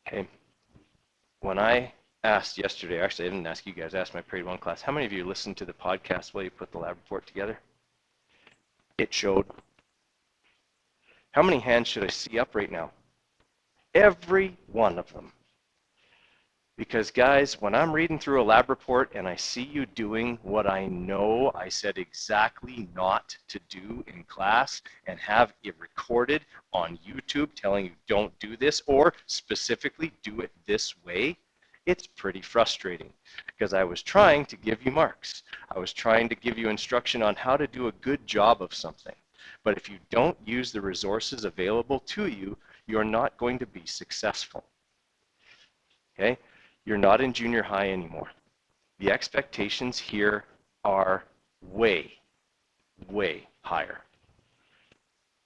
Okay. When I asked yesterday, actually I didn't ask you guys, I asked my grade 1 class, how many of you listened to the podcast while you put the lab report together? It showed. How many hands should I see up right now? Every one of them. Because guys, when I'm reading through a lab report and I see you doing what I know I said exactly not to do in class and have it recorded on YouTube telling you don't do this or specifically do it this way, it's pretty frustrating because I was trying to give you marks. I was trying to give you instruction on how to do a good job of something. But if you don't use the resources available to you, you're not going to be successful. Okay? You're not in junior high anymore. The expectations here are way, way higher.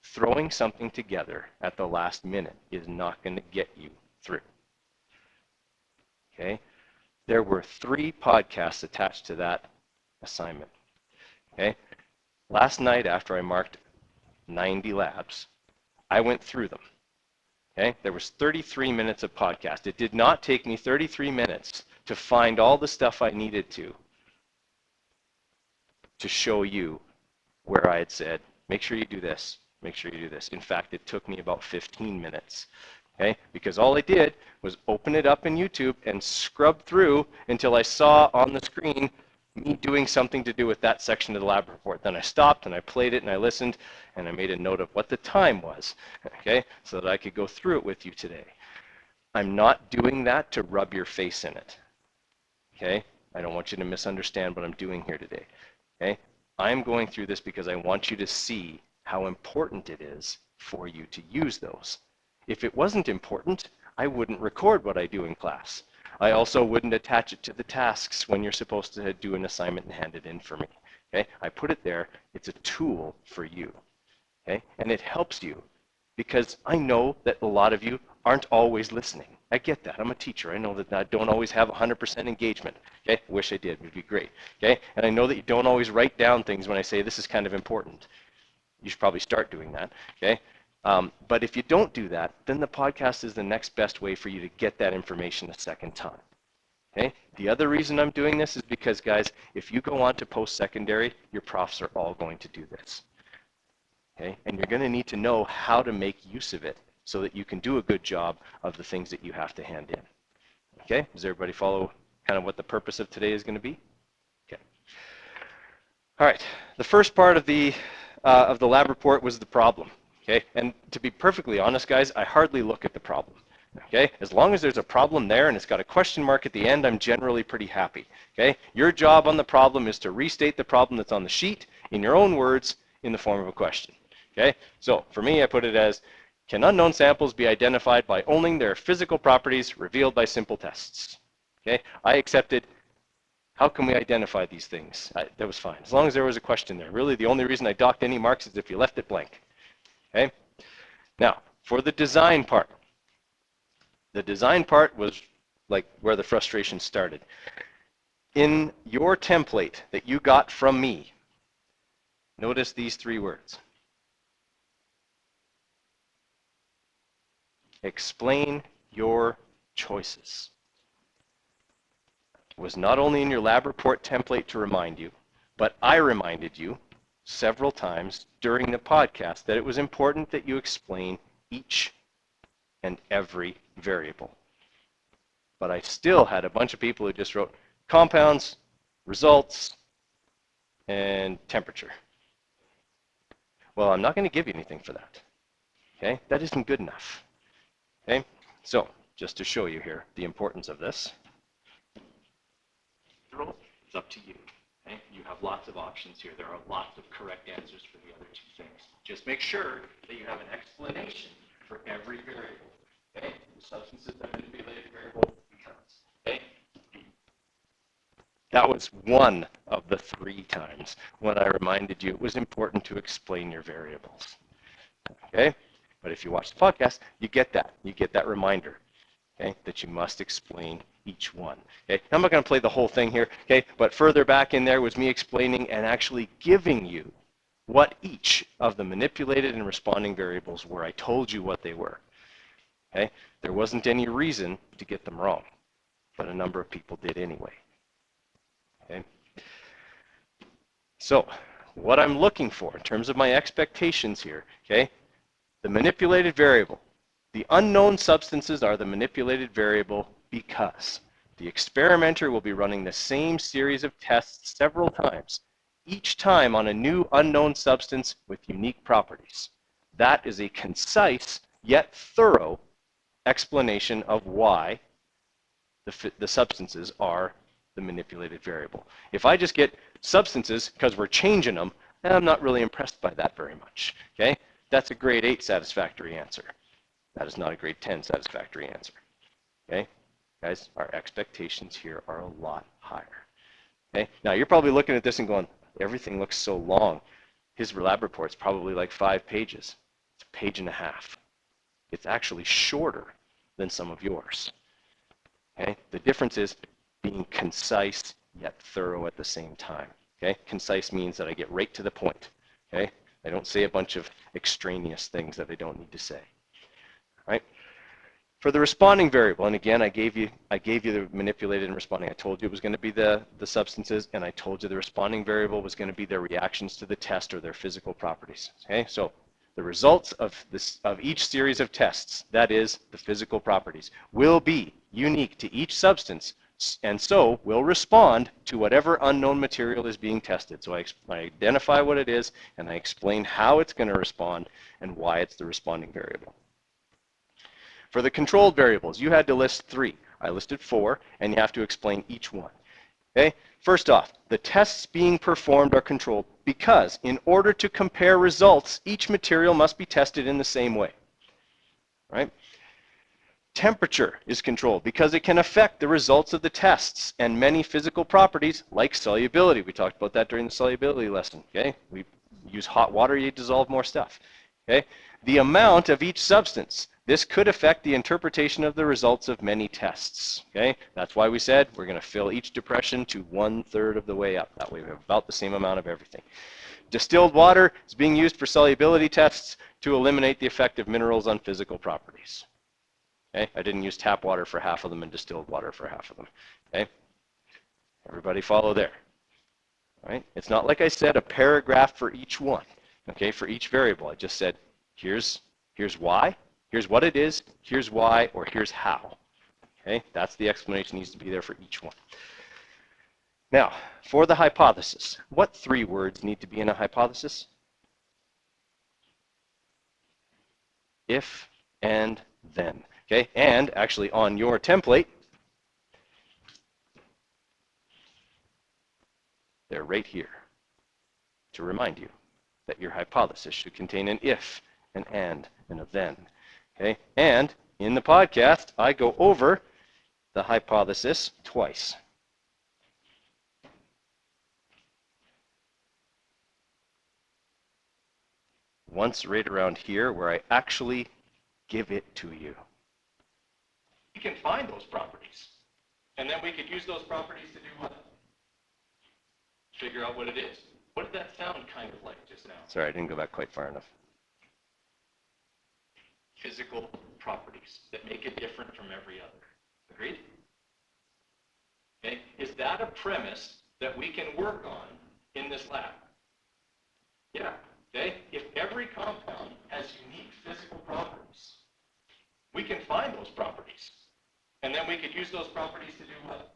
Throwing something together at the last minute is not going to get you through. Okay? There were 3 podcasts attached to that assignment. Okay? Last night after I marked 90 labs, I went through them. Okay? There was 33 minutes of podcast. It did not take me 33 minutes to find all the stuff I needed to show you where I had said, make sure you do this, make sure you do this. In fact, it took me about 15 minutes. Okay? Because all I did was open it up in YouTube and scrub through until I saw on the screen me doing something to do with that section of the lab report. Then I stopped and I played it and I listened and I made a note of what the time was, okay, so that I could go through it with you today. I'm not doing that to rub your face in it, okay? I don't want you to misunderstand what I'm doing here today, okay? I'm going through this because I want you to see how important it is for you to use those. If it wasn't important, I wouldn't record what I do in class. I also wouldn't attach it to the tasks when you're supposed to do an assignment and hand it in for me. Okay? I put it there. It's a tool for you. Okay? And it helps you because I know that a lot of you aren't always listening. I get that. I'm a teacher. I know that I don't always have 100% engagement. Okay? Wish I did. It would be great. Okay? And I know that you don't always write down things when I say this is kind of important. You should probably start doing that. Okay? But if you don't do that, then the podcast is the next best way for you to get that information a second time. Okay? The other reason I'm doing this is because, guys, if you go on to post-secondary, your profs are all going to do this. Okay? And you're going to need to know how to make use of it so that you can do a good job of the things that you have to hand in. Okay? Does everybody follow kind of what the purpose of today is going to be? Okay. All right. The first part of the lab report was the problem. Okay? And to be perfectly honest, guys, I hardly look at the problem. Okay? As long as there's a problem there and it's got a question mark at the end, I'm generally pretty happy. Okay? Your job on the problem is to restate the problem that's on the sheet in your own words in the form of a question. Okay? So for me, I put it as, can unknown samples be identified by only their physical properties revealed by simple tests? Okay? I accepted, how can we identify these things? That was fine, as long as there was a question there. Really, the only reason I docked any marks is if you left it blank. Okay? Now, for the design part. The design part was like where the frustration started. In your template that you got from me, notice these 3 words. Explain your choices. It was not only in your lab report template to remind you, but I reminded you several times during the podcast that it was important that you explain each and every variable. But I still had a bunch of people who just wrote compounds, results, and temperature. Well, I'm not going to give you anything for that. Okay? That isn't good enough. Okay? So, just to show you here the importance of this, it's up to you. Okay? You have lots of options here. There are lots of correct answers for the other 2 things. Just make sure that you have an explanation for every variable. Okay? The substances that manipulated variable becomes. Okay? That was one of the 3 times when I reminded you it was important to explain your variables. Okay? But if you watch the podcast, you get that. You get that reminder, okay, that you must explain each one. Okay? Now, I'm not going to play the whole thing here, okay? But further back in there was me explaining and actually giving you what each of the manipulated and responding variables were. I told you what they were. Okay? There wasn't any reason to get them wrong, but a number of people did anyway. Okay? So, what I'm looking for in terms of my expectations here, okay? The manipulated variable. The unknown substances are the manipulated variable because the experimenter will be running the same series of tests several times, each time on a new unknown substance with unique properties. That is a concise yet thorough explanation of why the substances are the manipulated variable. If I just get substances because we're changing them, I'm not really impressed by that very much. Okay? That's a grade 8 satisfactory answer. That is not a grade 10 satisfactory answer. Okay? Guys, our expectations here are a lot higher. Okay? Now, you're probably looking at this and going, everything looks so long. His lab report's probably like 5 pages. It's a page and a half. It's actually shorter than some of yours. Okay? The difference is being concise yet thorough at the same time. Okay? Concise means that I get right to the point. Okay? I don't say a bunch of extraneous things that I don't need to say. Right? For the responding variable, and again, I gave you the manipulated and responding. I told you it was going to be the substances, and I told you the responding variable was going to be their reactions to the test or their physical properties. Okay? So the results of each series of tests, that is, the physical properties, will be unique to each substance, and so will respond to whatever unknown material is being tested. So I identify what it is, and I explain how it's going to respond and why it's the responding variable. For the controlled variables, you had to list 3. I listed 4, and you have to explain each one. Okay? First off, the tests being performed are controlled because in order to compare results, each material must be tested in the same way. Right? Temperature is controlled because it can affect the results of the tests and many physical properties like solubility. We talked about that during the solubility lesson. Okay? We use hot water, you dissolve more stuff. Okay? The amount of each substance. This could affect the interpretation of the results of many tests. Okay? That's why we said we're going to fill each depression to 1/3 of the way up. That way we have about the same amount of everything. Distilled water is being used for solubility tests to eliminate the effect of minerals on physical properties. Okay? I didn't use tap water for half of them and distilled water for half of them. Okay? Everybody follow there. All right? It's not like I said a paragraph for each one. Okay? For each variable, I just said here's why. Here's what it is, here's why, or here's how. Okay, that's the explanation needs to be there for each one. Now, for the hypothesis, what 3 words need to be in a hypothesis? If, and, then. Okay, and actually on your template, they're right here to remind you that your hypothesis should contain an if, an and a then. Okay, and in the podcast, I go over the hypothesis twice. Once right around here where I actually give it to you. We can find those properties. And then we could use those properties to do what? Figure out what it is. What did that sound kind of like just now? Sorry, I didn't go back quite far enough. Physical properties that make it different from every other. Agreed? Okay. Is that a premise that we can work on in this lab? Yeah. Okay. If every compound has unique physical properties, we can find those properties. And then we could use those properties to do what?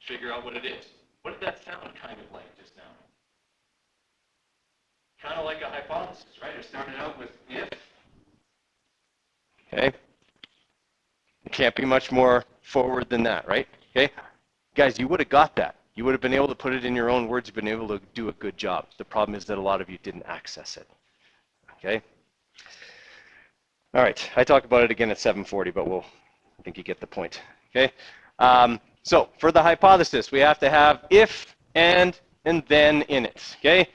Figure out what it is. What did that sound kind of like just now? Kind of like a hypothesis, right? It started out with if. Okay? It can't be much more forward than that, right? Okay? Guys, you would have got that. You would have been able to put it in your own words, been able to do a good job. The problem is that a lot of you didn't access it. Okay? All right, I talk about it again at 7:40, but I think you get the point. Okay? So for the hypothesis, we have to have if, and then in it. Okay?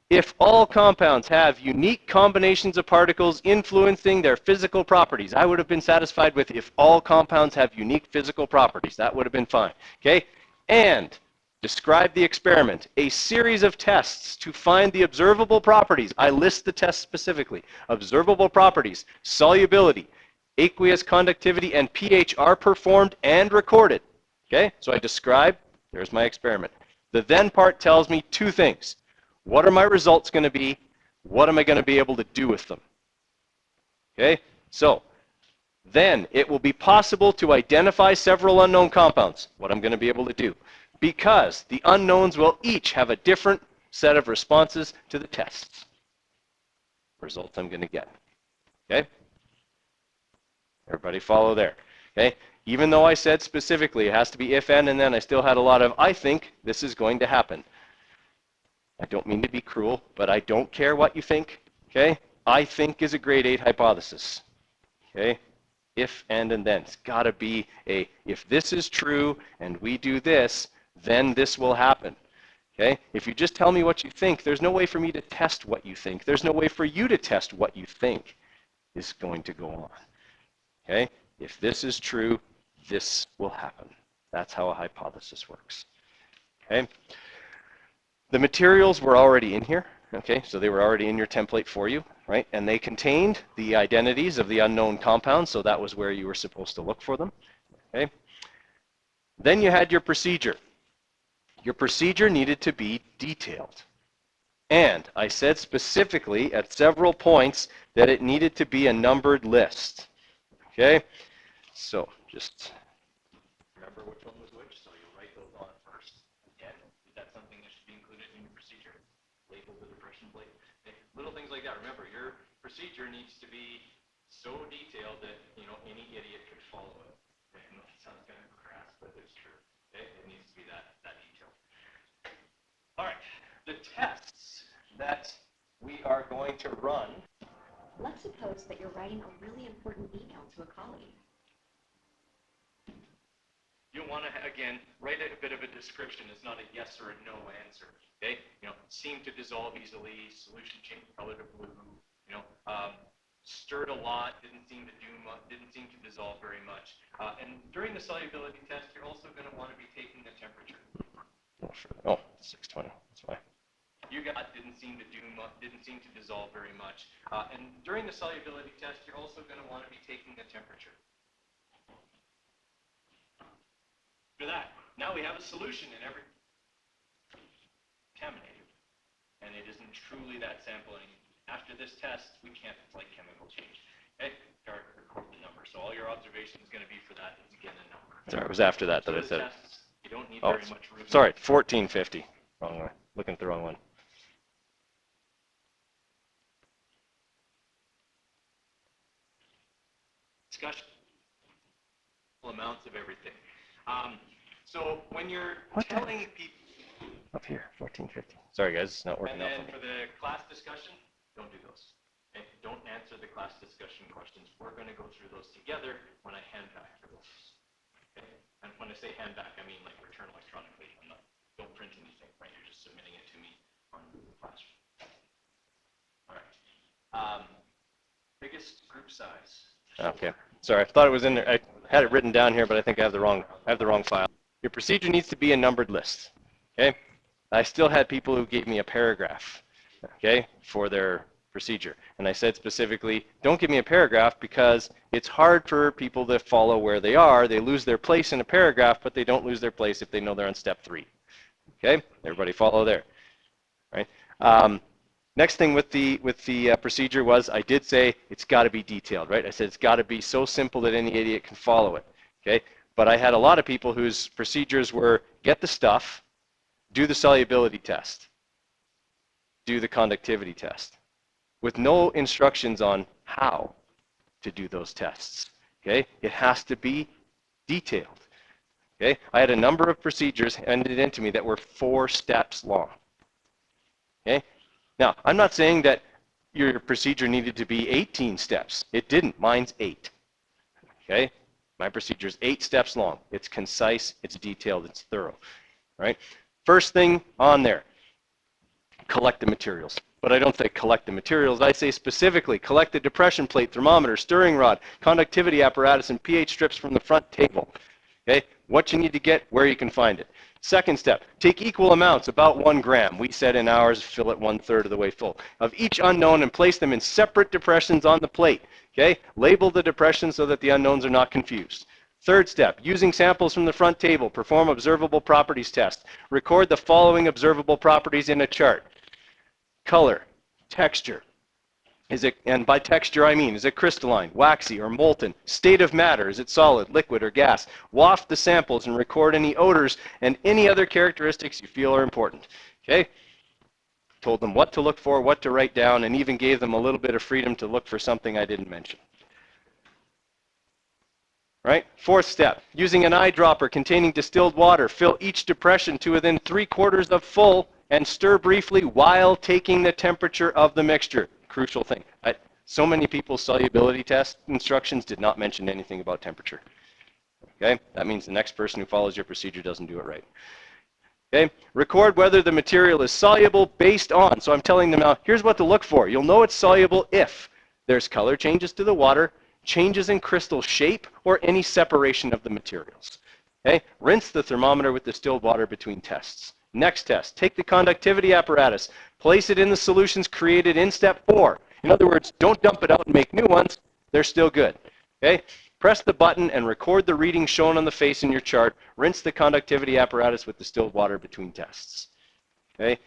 If all compounds have unique combinations of particles influencing their physical properties, I would have been satisfied with if all compounds have unique physical properties. That would have been fine. Okay? And describe the experiment, a series of tests to find the observable properties. I list the tests specifically. Observable properties, solubility, aqueous conductivity, and pH are performed and recorded. Okay, so I describe, there's my experiment. The then part tells me two things. What are my results going to be? What am I going to be able to do with them? Okay, so then it will be possible to identify several unknown compounds, what I'm going to be able to do, because the unknowns will each have a different set of responses to the tests. Results I'm going to get. Okay? Everybody follow there. Okay? Even though I said specifically it has to be if and then, I still had a lot of I think this is going to happen. I don't mean to be cruel, but I don't care what you think. Okay? I think is a grade 8 hypothesis. Okay? If and then. It's got to be a, if this is true and we do this, then this will happen. Okay? If you just tell me what you think, there's no way for me to test what you think. There's no way for you to test what you think is going to go on. Okay? If this is true, this will happen. That's how a hypothesis works. Okay? The materials were already in here. Okay, so they were already in your template for you, right? And they contained the identities of the unknown compounds, so that was where you were supposed to look for them. Okay. Then you had your procedure. Your procedure needed to be detailed. And I said specifically at several points that it needed to be a numbered list. Okay, so just remember which one was which, so you'll write those on first. Again, is that something that should be included in your procedure? Label the depression plate. Okay. Little things like that. Remember, your procedure needs to be so detailed that any idiot could follow it. Okay. I know it sounds kind of crass, but it's true. Okay. It needs to be that detailed. All right. The tests that we are going to run. Let's suppose that you're writing a really important email to a colleague. You want to, again, write a bit of a description. It's not a yes or a no answer. Okay? Seemed to dissolve easily, solution changed color to blue, stirred a lot, didn't seem to dissolve very much. And during the solubility test, you're also going to want to be taking the temperature. Oh, 620, that's why. You got didn't seem to dissolve very much. And during the solubility test, you're also going to want to be taking the temperature. For that, now we have a solution in every contaminated, and it isn't truly that sample anymore. After this test, we can't like chemical change. Okay, record the number. So all your observation is going to be for that is again a number. Sorry, it was after that that I said. Tests, you don't need very much room. Sorry, 1450. Wrong way. Looking at the wrong one. Discussion. Amounts of everything. So when you're telling people up here, 1450. Sorry guys, it's not working out. And then for the class discussion, don't do those. Okay? Don't answer the class discussion questions. We're going to go through those together when I hand back for those. Okay? And when I say hand back, I mean like return electronically. Don't print anything, right? You're just submitting it to me on Google Classroom. All right. Biggest group size. Okay. Sorry, I thought it was in there. I had it written down here, but I think I have the wrong file. Your procedure needs to be a numbered list. Okay? I still had people who gave me a paragraph, okay, for their procedure. And I said specifically, don't give me a paragraph because it's hard for people to follow where they are. They lose their place in a paragraph, but they don't lose their place if they know they're on step 3. Okay? Everybody follow there. Right? Next thing with the procedure was I did say it's got to be detailed, right? I said it's got to be so simple that any idiot can follow it. Okay? But I had a lot of people whose procedures were get the stuff, do the solubility test, do the conductivity test, with no instructions on how to do those tests. Okay? It has to be detailed. Okay? I had a number of procedures handed in to me that were 4 steps long. Okay? Now, I'm not saying that your procedure needed to be 18 steps. It didn't. Mine's 8. Okay? My procedure is 8 steps long. It's concise, it's detailed, it's thorough. Right? First thing on there, collect the materials. But I don't say collect the materials. I say specifically collect the depression plate, thermometer, stirring rod, conductivity apparatus, and pH strips from the front table. Okay? what you need to get, where you can find it. Second step, take equal amounts, about 1 gram. We said in ours, fill it 1/3 of the way full, of each unknown and place them in separate depressions on the plate. Okay? Label the depressions so that the unknowns are not confused. Third step, using samples from the front table, perform observable properties test. Record the following observable properties in a chart. Color, texture. Is it, and by texture I mean, is it crystalline, waxy, or molten? State of matter, is it solid, liquid, or gas? Waft the samples and record any odors and any other characteristics you feel are important. Okay? Told them what to look for, what to write down, and even gave them a little bit of freedom to look for something I didn't mention. Right? Fourth step, using an eyedropper containing distilled water, fill each depression to within 3/4 of full and stir briefly while taking the temperature of the mixture. Crucial thing. So many people's solubility test instructions did not mention anything about temperature. Okay? That means the next person who follows your procedure doesn't do it right. Okay? Record whether the material is soluble based on, so I'm telling them now, here's what to look for. You'll know it's soluble if there's color changes to the water, changes in crystal shape, or any separation of the materials. Okay? Rinse the thermometer with distilled water between tests. Next test, take the conductivity apparatus, place it in the solutions created in step 4. In other words, don't dump it out and make new ones. They're still good. Okay? Press the button and record the reading shown on the face in your chart. Rinse the conductivity apparatus with distilled water between tests. Okay?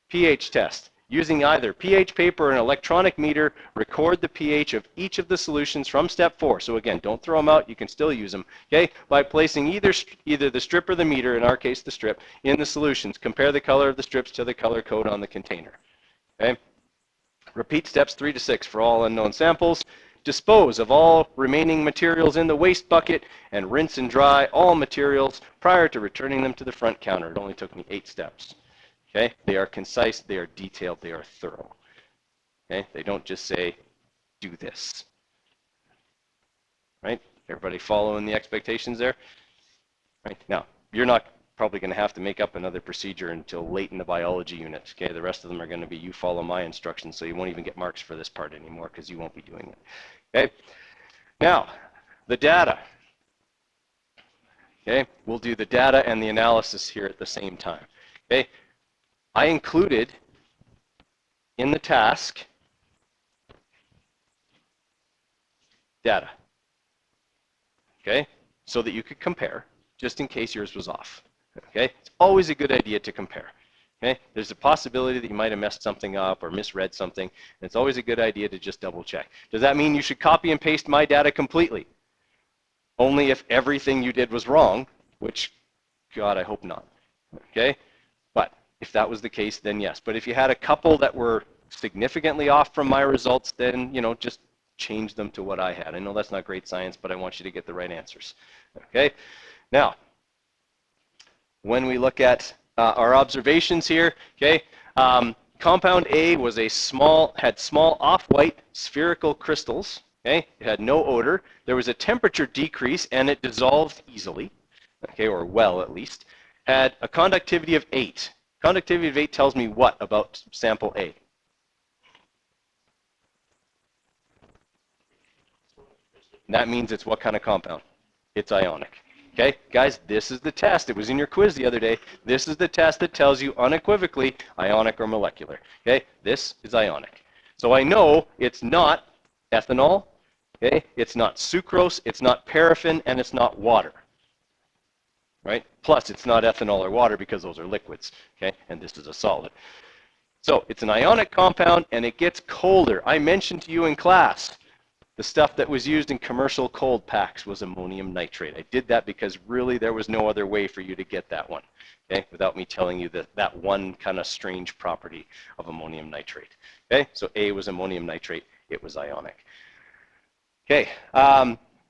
pH test. Using either pH paper or an electronic meter, record the pH of each of the solutions from step 4. So again, don't throw them out, you can still use them. Okay? By placing either the strip or the meter, in our case the strip, in the solutions. Compare the color of the strips to the color code on the container. Okay? Repeat steps 3 to 6 for all unknown samples. Dispose of all remaining materials in the waste bucket and rinse and dry all materials prior to returning them to the front counter. It only took me 8 steps. Okay? They are concise, they are detailed, they are thorough. Okay? They don't just say, do this. Right? Everybody following the expectations there? Right? Now, you're not probably going to have to make up another procedure until late in the biology unit. Okay? The rest of them are going to be you follow my instructions, so you won't even get marks for this part anymore because you won't be doing it. Okay? Now, the data. Okay? We'll do the data and the analysis here at the same time. Okay? I included in the task data, okay, so that you could compare, just in case yours was off, okay? It's always a good idea to compare, okay? There's a possibility that you might have messed something up or misread something, and it's always a good idea to just double check. Does that mean you should copy and paste my data completely? Only if everything you did was wrong, which, God, I hope not, okay? But if that was the case, then yes. But if you had a couple that were significantly off from my results, then, you know, just change them to what I had. I know that's not great science, but I want you to get the right answers. Okay? Now, when we look at our observations here, okay, compound A was had small off-white spherical crystals. Okay? It had no odor. There was a temperature decrease, and it dissolved easily, okay, or well at least. Had a conductivity of 8. Conductivity of 8 tells me what about sample A? That means it's what kind of compound? It's ionic. Okay, guys, this is the test. It was in your quiz the other day. This is the test that tells you unequivocally ionic or molecular. Okay, this is ionic. So I know it's not ethanol, okay, it's not sucrose, it's not paraffin, and it's not water. Right? Plus, it's not ethanol or water because those are liquids, okay? And this is a solid. So it's an ionic compound, and it gets colder. I mentioned to you in class, the stuff that was used in commercial cold packs was ammonium nitrate. I did that because really there was no other way for you to get that one, okay? Without me telling you that one kind of strange property of ammonium nitrate, okay? So A was ammonium nitrate. It was ionic. Okay,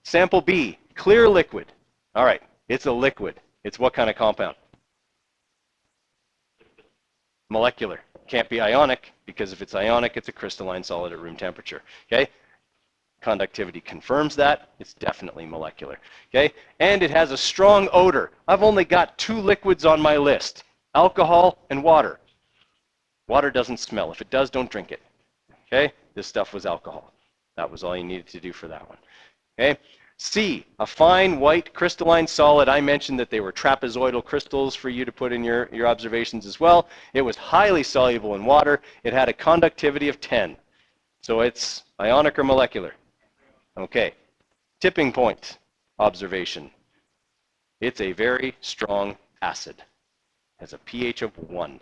sample B, clear liquid. All right. It's a liquid. It's what kind of compound? Molecular. Can't be ionic, because if it's ionic, it's a crystalline solid at room temperature. Okay? Conductivity confirms that. It's definitely molecular. Okay? And it has a strong odor. I've only got 2 liquids on my list, alcohol and water. Water doesn't smell. If it does, don't drink it. Okay? This stuff was alcohol. That was all you needed to do for that one. Okay? C, a fine white crystalline solid. I mentioned that they were trapezoidal crystals for you to put in your observations as well. It was highly soluble in water. It had a conductivity of 10. So it's ionic or molecular. Okay. Tipping point observation. It's a very strong acid. It has a pH of 1.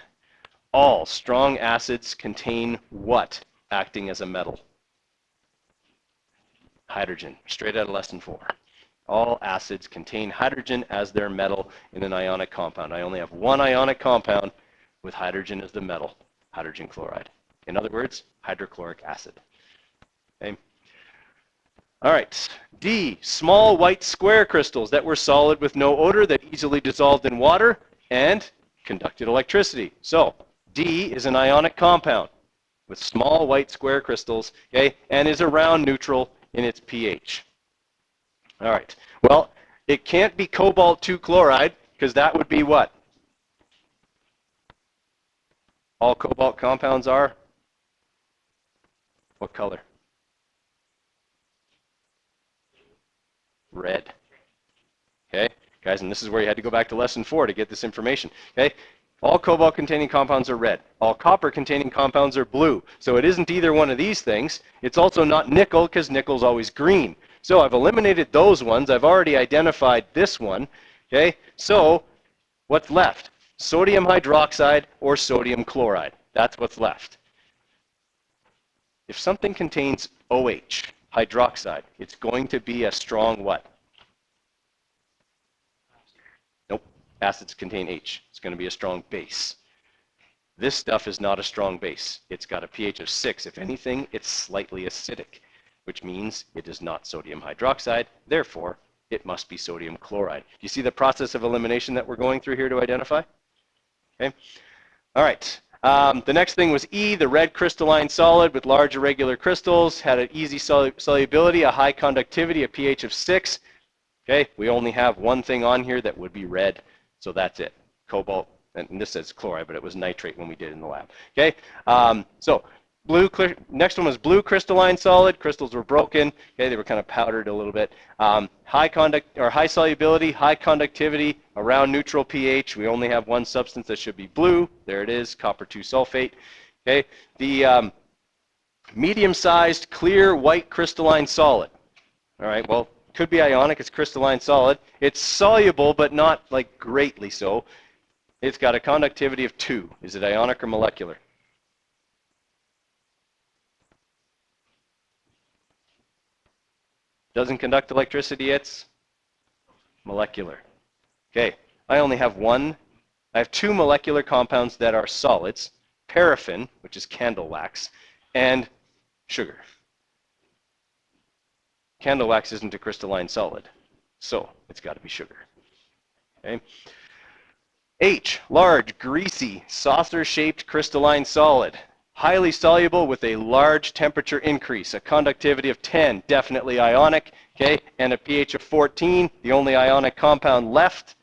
All strong acids contain what acting as a metal? Hydrogen, straight out of lesson 4. All acids contain hydrogen as their metal in an ionic compound. I only have one ionic compound with hydrogen as the metal, hydrogen chloride. In other words, hydrochloric acid. Okay. All right, D, small white square crystals that were solid with no odor that easily dissolved in water and conducted electricity. So D is an ionic compound with small white square crystals, okay, and is around neutral in its pH. All right, well, it can't be cobalt 2 chloride because that would be what? All cobalt compounds are? What color? Red. Okay, guys, and this is where you had to go back to lesson 4 to get this information. Okay, all cobalt-containing compounds are red. All copper-containing compounds are blue. So it isn't either one of these things. It's also not nickel because nickel's always green. So I've eliminated those ones. I've already identified this one. Okay, so what's left? Sodium hydroxide or sodium chloride. That's what's left. If something contains OH, hydroxide, it's going to be a strong what? Nope. Acids contain H. It's going to be a strong base. This stuff is not a strong base. It's got a pH of 6. If anything, it's slightly acidic, which means it is not sodium hydroxide. Therefore, it must be sodium chloride. Do you see the process of elimination that we're going through here to identify? Okay. All right. The next thing was E, the red crystalline solid with large irregular crystals, had an easy solubility, a high conductivity, a pH of 6. Okay, we only have one thing on here that would be red, so that's it. Cobalt, and this says chloride, but it was nitrate when we did it in the lab. Okay, so next one was blue crystalline solid. Crystals were broken. Okay, they were kind of powdered a little bit. High solubility, high conductivity, around neutral pH. We only have one substance that should be blue. There it is, copper 2 sulfate. Okay, the medium-sized clear white crystalline solid. All right, well, could be ionic. It's crystalline solid. It's soluble, but not like greatly so. It's got a conductivity of 2. Is it ionic or molecular? Doesn't conduct electricity, it's molecular. Okay, I only have one. I have 2 molecular compounds that are solids, paraffin, which is candle wax, and sugar. Candle wax isn't a crystalline solid, so it's got to be sugar. Okay. H, large, greasy, saucer-shaped crystalline solid. Highly soluble with a large temperature increase, a conductivity of 10, definitely ionic, okay, and a pH of 14. The only ionic compound left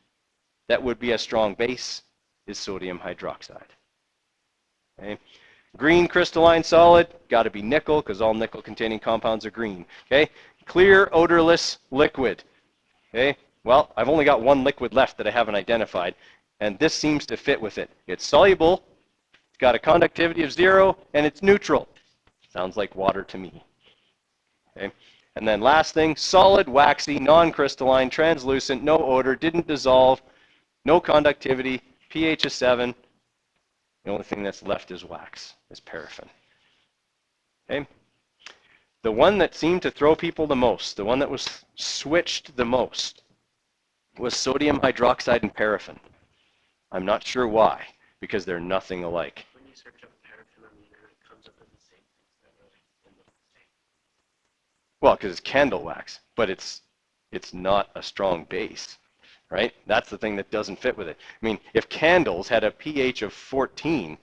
that would be a strong base is sodium hydroxide. Okay. Green crystalline solid, got to be nickel because all nickel-containing compounds are green. Okay. Clear, odorless liquid. Okay. Well, I've only got one liquid left that I haven't identified, and this seems to fit with it. It's soluble, it's got a conductivity of 0, and it's neutral. Sounds like water to me. Okay. And then last thing, solid, waxy, non-crystalline, translucent, no odor, didn't dissolve, no conductivity, pH of 7. The only thing that's left is wax, is paraffin. Okay. The one that seemed to throw people the most, the one that was switched the most, was sodium hydroxide and paraffin. I'm not sure why, because they're nothing alike. When you search up paraffin on the internet, it comes up as the same things that really look the same. Well, because it's candle wax, but it's not a strong base, right? That's the thing that doesn't fit with it. I mean, if candles had a pH of 14,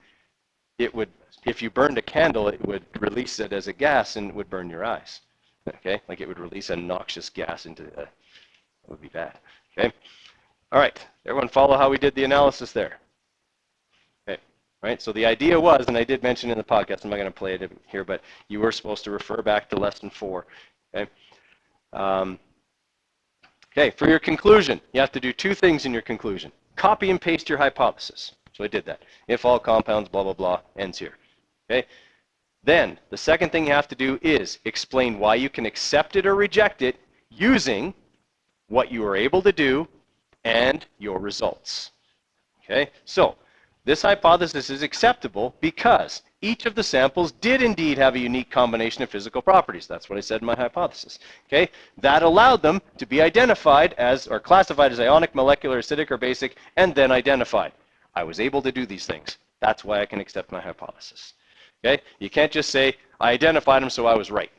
it would, if you burned a candle, it would release it as a gas and it would burn your eyes. Okay, like it would release a noxious gas into the, it would be bad. Okay, all right, everyone follow how we did the analysis there. Okay, right, so the idea was, and I did mention in the podcast, I'm not going to play it here, but you were supposed to refer back to lesson 4. Okay, Okay, for your conclusion, you have to do two things in your conclusion. Copy and paste your hypothesis. So I did that. If all compounds, blah, blah, blah, ends here. Okay? Then, the second thing you have to do is explain why you can accept it or reject it using what you were able to do and your results. Okay? So, this hypothesis is acceptable because each of the samples did indeed have a unique combination of physical properties. That's what I said in my hypothesis. Okay? That allowed them to be identified as, or classified as ionic, molecular, acidic, or basic, and then identified. I was able to do these things. That's why I can accept my hypothesis. Okay? You can't just say, I identified them, so I was right.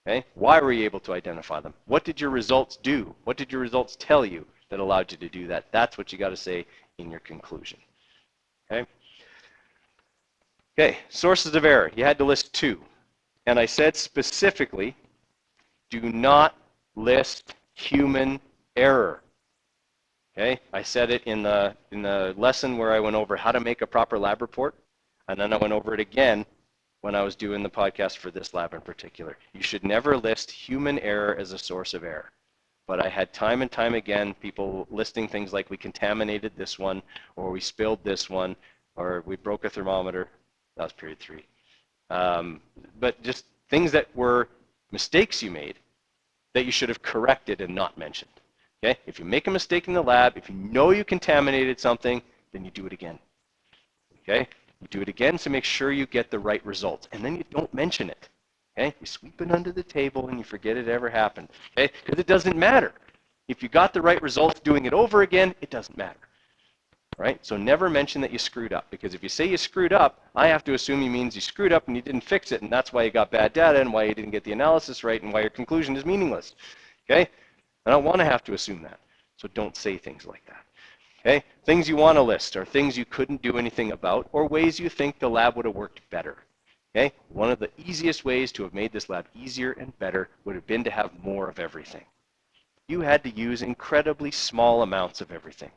Okay? Why were you able to identify them? What did your results do? What did your results tell you that allowed you to do that? That's what you got to say in your conclusion. Okay? Okay, sources of error. You had to list two. And I said specifically, do not list human error. Okay? I said it in the lesson where I went over how to make a proper lab report, and then I went over it again when I was doing the podcast for this lab in particular. You should never list human error as a source of error. But I had time and time again people listing things like we contaminated this one, or we spilled this one, or we broke a thermometer. That was period 3. But just things that were mistakes you made that you should have corrected and not mentioned. Okay? If you make a mistake in the lab, if you know you contaminated something, then you do it again. Okay? You do it again to make sure you get the right result. And then you don't mention it. Okay? You sweep it under the table and you forget it ever happened. Okay? Because it doesn't matter. If you got the right results doing it over again, it doesn't matter. Right? So never mention that you screwed up, because if you say you screwed up, I have to assume he means you screwed up and you didn't fix it, and that's why you got bad data and why you didn't get the analysis right and why your conclusion is meaningless. Okay? I don't want to have to assume that. So don't say things like that. Okay? Things you want to list are things you couldn't do anything about or ways you think the lab would have worked better. Okay? One of the easiest ways to have made this lab easier and better would have been to have more of everything. You had to use incredibly small amounts of everything.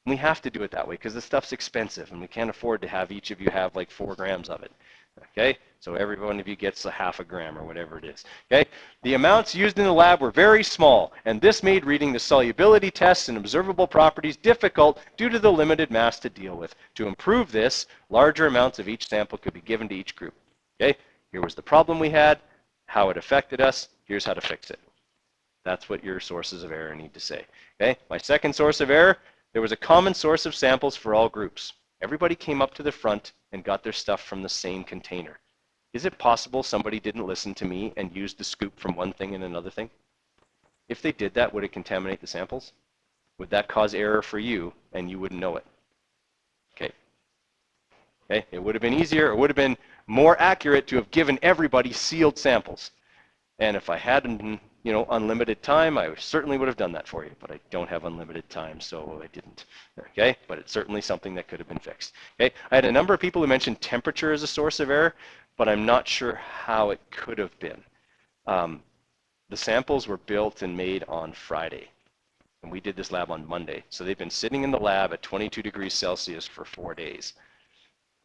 We have to do it that way because the stuff's expensive and we can't afford to have each of you have like 4 grams of it. Okay? So every one of you gets a half a gram or whatever it is. Okay? The amounts used in the lab were very small, and this made reading the solubility tests and observable properties difficult due to the limited mass to deal with. To improve this, larger amounts of each sample could be given to each group. Okay? Here was the problem we had, how it affected us, here's how to fix it. That's what your sources of error need to say. Okay? My second source of error, there was a common source of samples for all groups. Everybody came up to the front and got their stuff from the same container. Is it possible somebody didn't listen to me and used the scoop from one thing and another thing? If they did that, would it contaminate the samples? Would that cause error for you and you wouldn't know it? Okay. Okay. It would have been easier, or would have been more accurate to have given everybody sealed samples. And if I had, unlimited time, I certainly would have done that for you, but I don't have unlimited time, so I didn't. Okay, but it's certainly something that could have been fixed. Okay, I had a number of people who mentioned temperature as a source of error, but I'm not sure how it could have been. The samples were built and made on Friday, and we did this lab on Monday, so they've been sitting in the lab at 22 degrees Celsius for 4 days.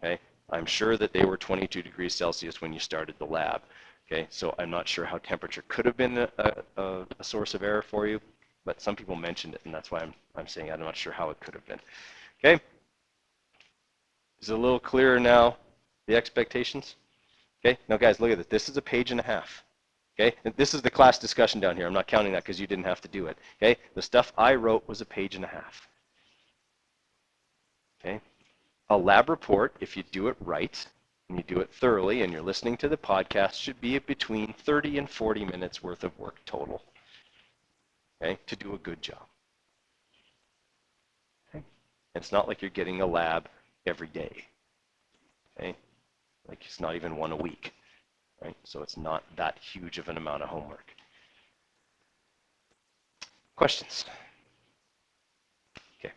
Okay, I'm sure that they were 22 degrees Celsius when you started the lab. Okay, so I'm not sure how temperature could have been a source of error for you, but some people mentioned it, and that's why I'm saying I'm not sure how it could have been. Okay, is it a little clearer now, the expectations? Okay, now guys, look at this. This is a page and a half. Okay, and this is the class discussion down here. I'm not counting that because you didn't have to do it. Okay, the stuff I wrote was a page and a half. Okay, a lab report, if you do it right, and you do it thoroughly, and you're listening to the podcast, should be between 30 and 40 minutes worth of work total, okay, to do a good job. Okay? It's not like you're getting a lab every day, okay? Like it's not even one a week, right? So it's not that huge of an amount of homework. Questions? Okay.